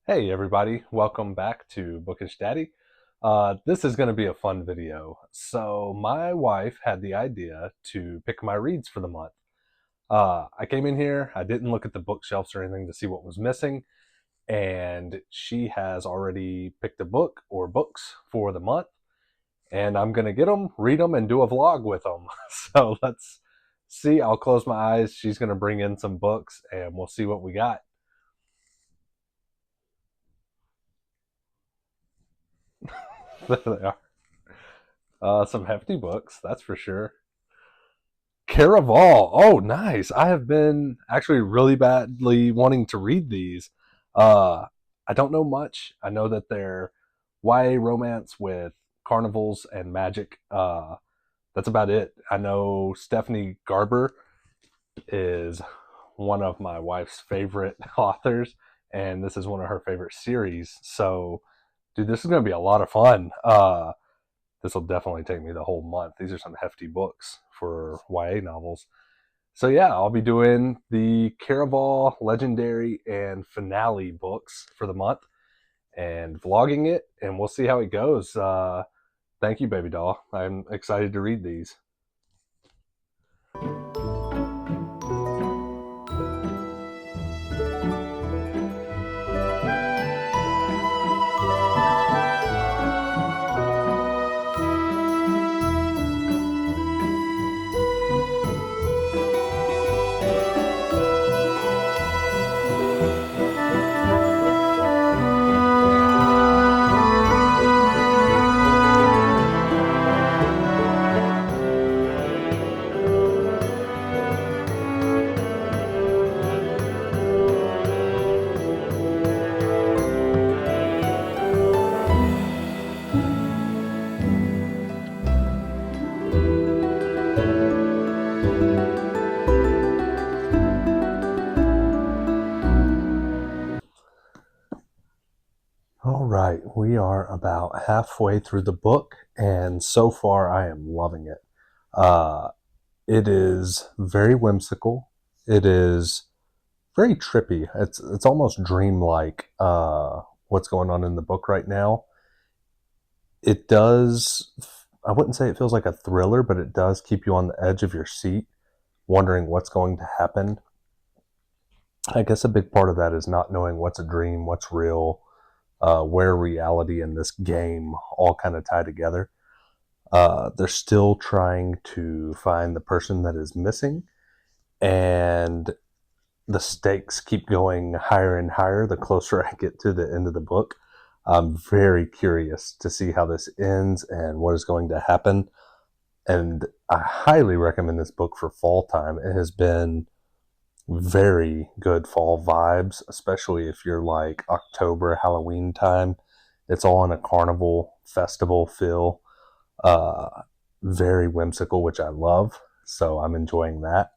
Hey everybody, welcome back to Bookish Daddy. This is going to be a fun video. So my wife had the idea to pick my reads for the month. I came in here, I didn't look at the bookshelves or anything to see what was missing, and she has already picked a book or books for the month, and I'm going to get them, read them, and do a vlog with them. So let's see. I'll close my eyes. She's going to bring in some books, and we'll see what we got. There they are. Some hefty books, that's for sure. Caraval. Oh, nice. I have been actually really badly wanting to read these. Uh, I don't know much. I know that they're YA romance with carnivals and magic. That's about it. I know Stephanie Garber is one of my wife's favorite authors, and this is one of her favorite series. So, dude, this is going to be a lot of fun. This will definitely take me the whole month. These are some hefty books for YA novels. So yeah, I'll be doing the Caraval Legendary and Finale books for the month and vlogging it, and we'll see how it goes. Thank you, baby doll. I'm excited to read these. All right, we are about halfway through the book, and so far I am loving it. It is very whimsical. It is very trippy. It's almost dreamlike. What's going on in the book right now? It does. I wouldn't say it feels like a thriller, but it does keep you on the edge of your seat, wondering what's going to happen. I guess a big part of that is not knowing what's a dream, what's real, where reality and this game all kind of tie together. They're still trying to find the person that is missing, and the stakes keep going higher and higher the closer I get to the end of the book. I'm very curious to see how this ends and what is going to happen. And I highly recommend this book for fall time. It has been very good fall vibes, especially if you're like October, Halloween time. It's all in a carnival festival feel. Uh, Very whimsical, which I love. So I'm enjoying that.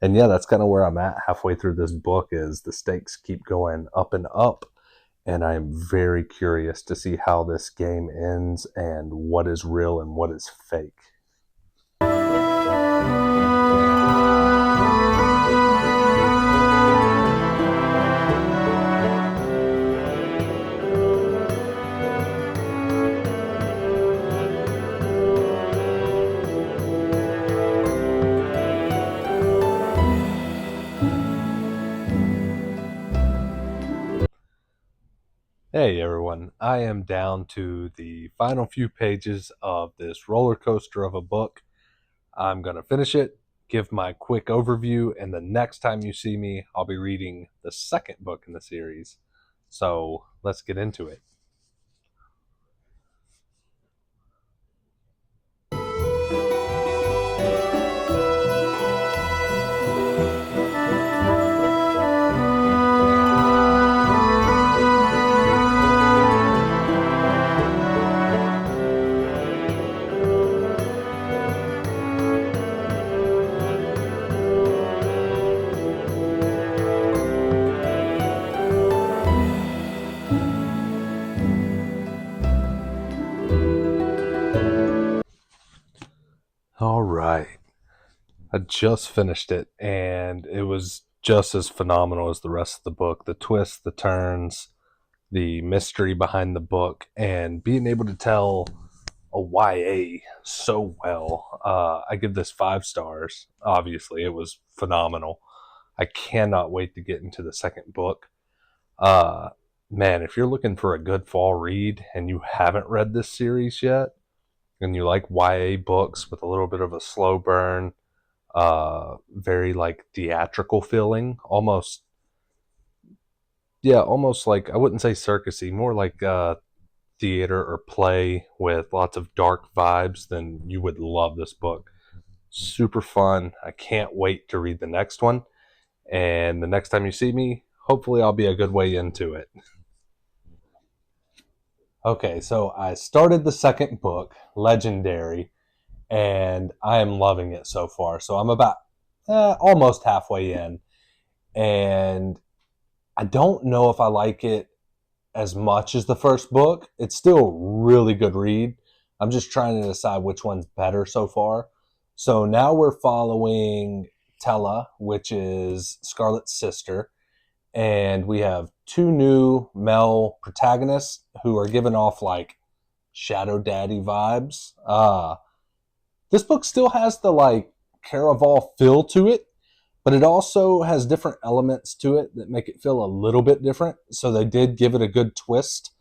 And yeah, that's kind of where I'm at halfway through this book is the stakes keep going up and up. And I'm very curious to see how this game ends and what is real and what is fake. Hey everyone, I am down to the final few pages of this roller coaster of a book. I'm going to finish it, give my quick overview, and the next time you see me, I'll be reading the second book in the series. So let's get into it. All right. I just finished it, and it was just as phenomenal as the rest of the book. The twists, the turns, the mystery behind the book, and being able to tell a YA so well. I give this 5 stars. Obviously, it was phenomenal. I cannot wait to get into the second book. Uh, Man, if you're looking for a good fall read and you haven't read this series yet, and you like YA books with a little bit of a slow burn, very like theatrical feeling, almost, yeah, almost like, I wouldn't say circusy, more like theater or play with lots of dark vibes, then you would love this book. Super fun. I can't wait to read the next one. And the next time you see me, hopefully I'll be a good way into it. Okay, so I started the second book, Legendary, and I am loving it so far. So I'm about almost halfway in, and I don't know if I like it as much as the first book. It's still a really good read. I'm just trying to decide which one's better so far. So now we're following Tella, which is Scarlett's sister, and we have 2 new male protagonists who are giving off like shadow daddy vibes. This book still has the like Caraval feel to it, but it also has different elements to it that make it feel a little bit different. So they did give it a good twist.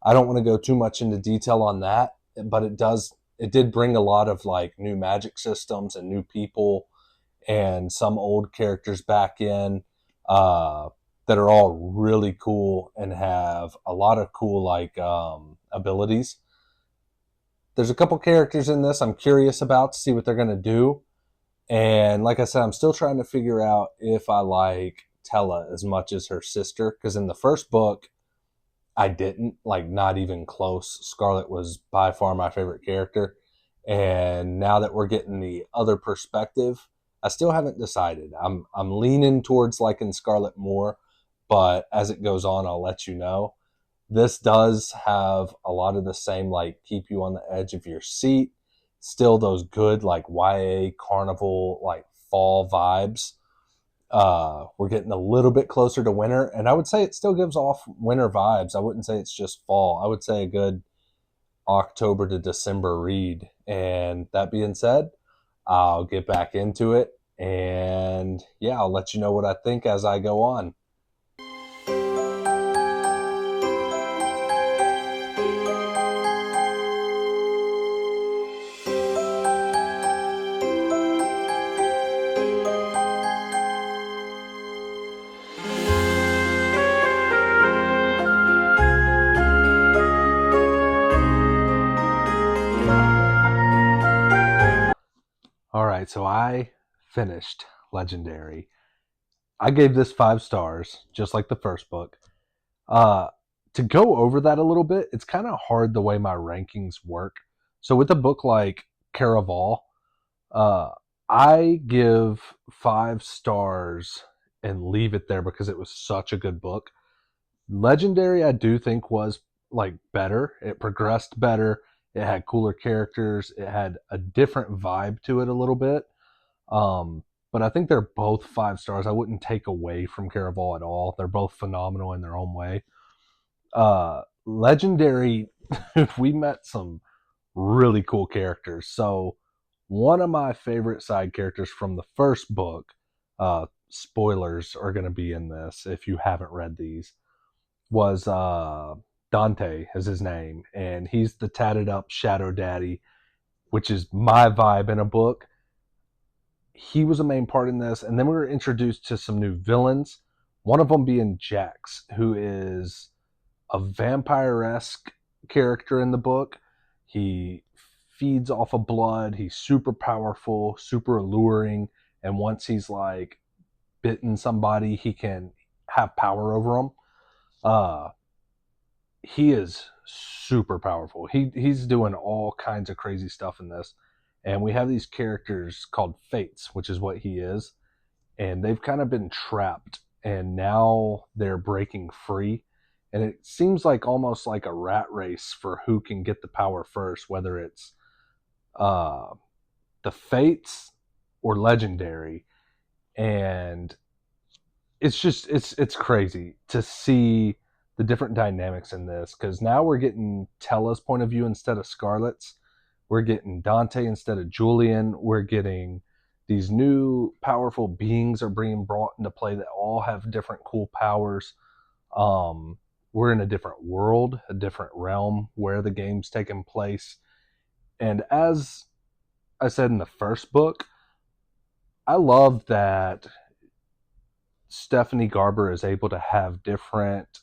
I don't want to go too much into detail on that, but it did bring a lot of like new magic systems and new people and some old characters back in, uh, that are all really cool and have a lot of cool like abilities. There's a couple characters in this I'm curious about to see what they're going to do. And like I said, I'm still trying to figure out if I like Tella as much as her sister. Because in the first book, I didn't, like, not even close. Scarlet was by far my favorite character. And now that we're getting the other perspective, I still haven't decided. I'm leaning towards liking Scarlet more, but as it goes on, I'll let you know. This does have a lot of the same, like, keep you on the edge of your seat. Still those good, like, YA carnival, like, fall vibes. We're getting a little bit closer to winter, and I would say it still gives off winter vibes. I wouldn't say it's just fall. I would say a good October to December read. And that being said, I'll get back into it, and yeah, I'll let you know what I think as I go on. All right, so I finished Legendary. I gave this 5 stars, just like the first book. Uh, to go over that a little bit, it's kind of hard the way my rankings work. So with a book like Caraval, uh, I give 5 stars and leave it there because it was such a good book. Legendary, I do think was like better. It progressed better. It had cooler characters. It had a different vibe to it a little bit. Um, but I think they're both 5 stars. I wouldn't take away from Caraval at all. They're both phenomenal in their own way. Legendary, we met some really cool characters. So one of my favorite side characters from the first book, spoilers are going to be in this if you haven't read these, was Dante is his name, and he's the tatted up shadow daddy, which is my vibe in a book. He was a main part in this, and then we were introduced to some new villains. One of them being Jax, who is a vampire-esque character in the book. He feeds off of blood. He's super powerful, super alluring, and once he's like bitten somebody, he can have power over them. Uh, he is super powerful. He's doing all kinds of crazy stuff in this, and we have these characters called Fates, which is what he is, and they've kind of been trapped, and now they're breaking free. And it seems like almost like a rat race for who can get the power first, whether it's uh, the Fates or Legendary. And it's just it's crazy to see the different dynamics in this, because now we're getting Tella's point of view instead of Scarlett's. We're getting Dante instead of Julian. We're getting these new powerful beings are being brought into play that all have different cool powers. Um, we're in a different world, a different realm where the game's taking place. And as I said in the first book, I love that Stephanie Garber is able to have different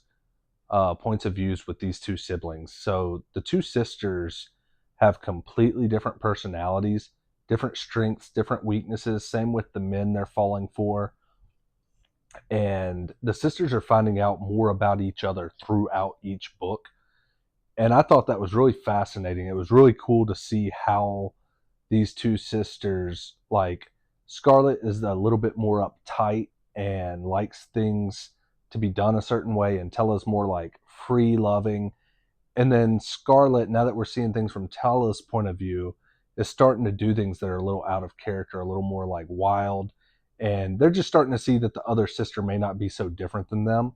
points of views with these two siblings. So the two sisters have completely different personalities, different strengths, different weaknesses. Same with the men they're falling for. And the sisters are finding out more about each other throughout each book. And I thought that was really fascinating. It was really cool to see how these two sisters, like Scarlett is a little bit more uptight and likes things to be done a certain way, and Tella's more like free loving. And then Scarlett, now that we're seeing things from Tella's point of view, is starting to do things that are a little out of character, a little more like wild. And they're just starting to see that the other sister may not be so different than them.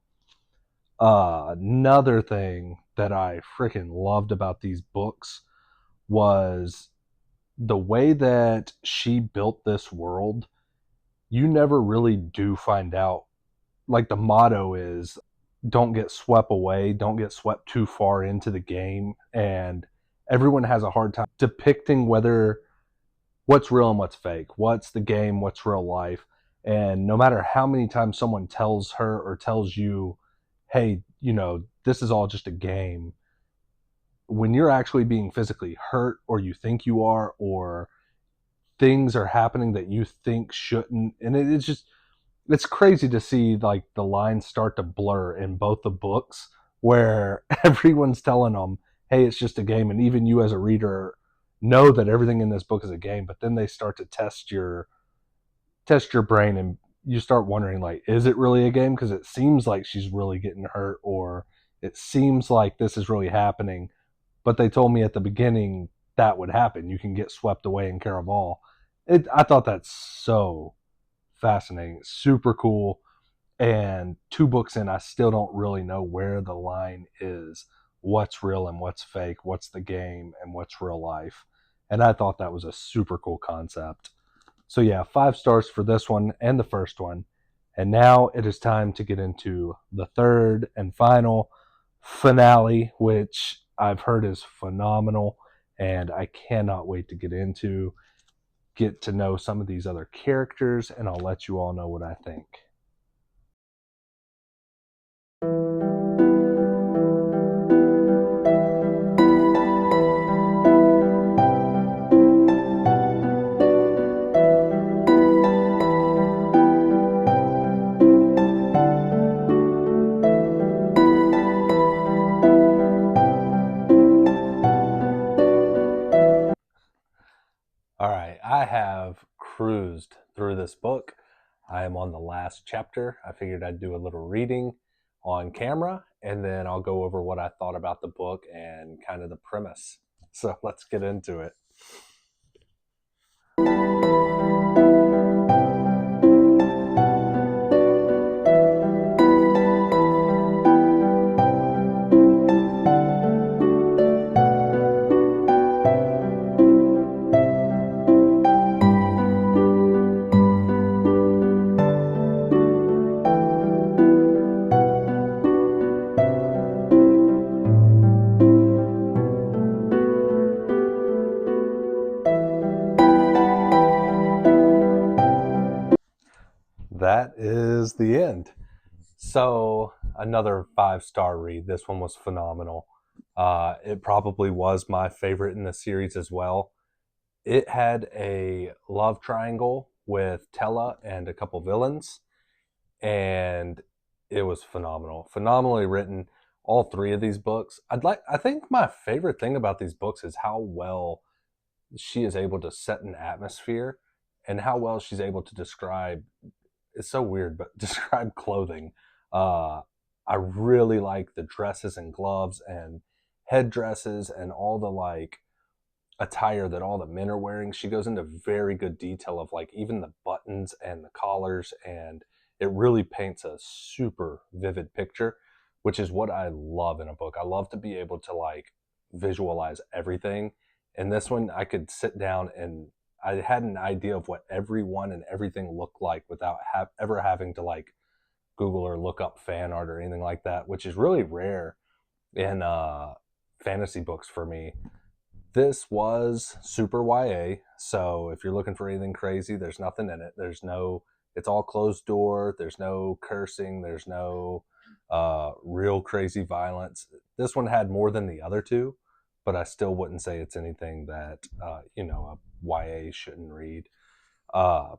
Another thing that I freaking loved about these books was the way that she built this world. You never really do find out. Like the motto is don't get swept away, don't get swept too far into the game. And everyone has a hard time depicting whether what's real and what's fake, what's the game, what's real life. And no matter how many times someone tells her or tells you, hey, this is all just a game, when you're actually being physically hurt or you think you are, or things are happening that you think shouldn't, and it's just it's crazy to see like the lines start to blur in both the books where everyone's telling them, hey, it's just a game, and even you as a reader know that everything in this book is a game, but then they start to test your brain, and you start wondering, like, is it really a game? Because it seems like she's really getting hurt, or it seems like this is really happening, but they told me at the beginning that would happen. You can get swept away in Caraval. I thought that's so fascinating, super cool. And two books in, I still don't really know where the line is. What's real and what's fake? What's the game and what's real life? And I thought that was a super cool concept. So yeah, 5 stars for this one and the first one. And now it is time to get into the third and final finale, which I've heard is phenomenal, and I cannot wait to get to know some of these other characters, and I'll let you all know what I think. All right, I have cruised through this book. I am on the last chapter. I figured I'd do a little reading on camera, and then I'll go over what I thought about the book and kind of the premise. So let's get into it. That is the end. So, another 5 star read. This one was phenomenal. It probably was my favorite in the series as well. It had a love triangle with Tella and a couple villains, and it was phenomenal. Phenomenally written. All 3 of these books. I think my favorite thing about these books is how well she is able to set an atmosphere, and how well she's able to describe, it's so weird, but describe clothing. Uh, I really like the dresses and gloves and headdresses and all the like attire that all the men are wearing. She goes into very good detail of like even the buttons and the collars, and it really paints a super vivid picture. which is what I love in a book. I love to be able to like visualize everything. And this one, I could sit down and I had an idea of what everyone and everything looked like without ever having to like Google or look up fan art or anything like that, which is really rare in fantasy books for me. This was super YA, so if you're looking for anything crazy, there's nothing in it. It's all closed door. There's no cursing. There's no real crazy violence. This one had more than the other two, but I still wouldn't say it's anything that a YA shouldn't read. Uh,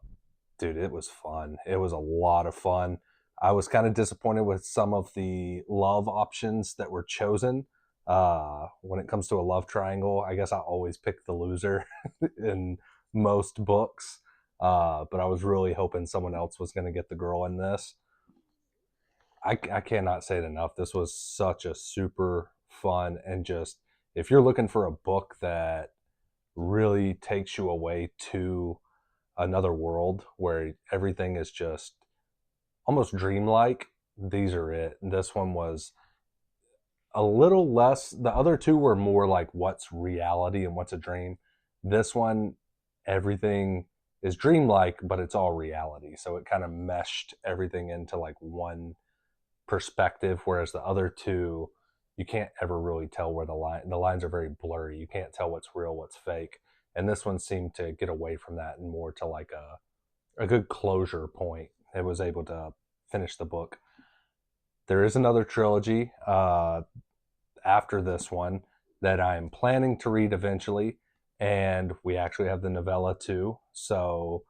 Dude, it was fun. It was a lot of fun. I was kind of disappointed with some of the love options that were chosen. When it comes to a love triangle, I guess I always pick the loser in most books. But I was really hoping someone else was going to get the girl in this. I cannot say it enough. This was such a super fun and just, if you're looking for a book that really takes you away to another world where everything is just almost dreamlike, these are it. This one was a little less. The other two were more like what's reality and what's a dream. This one, everything is dreamlike, but it's all reality. So it kind of meshed everything into like one perspective, whereas the other two, you can't ever really tell where the lines are very blurry. You can't tell what's real, what's fake. And this one seemed to get away from that and more to like a good closure point. It was able to finish the book. There is another trilogy after this one that I'm planning to read eventually, and we actually have the novella too. So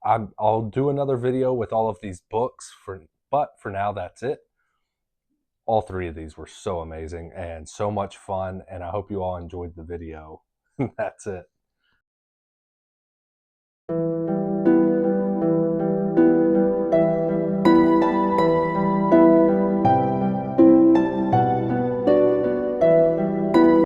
I'll do another video with all of these books but for now that's it. All three of these were so amazing and so much fun, and I hope you all enjoyed the video. That's it.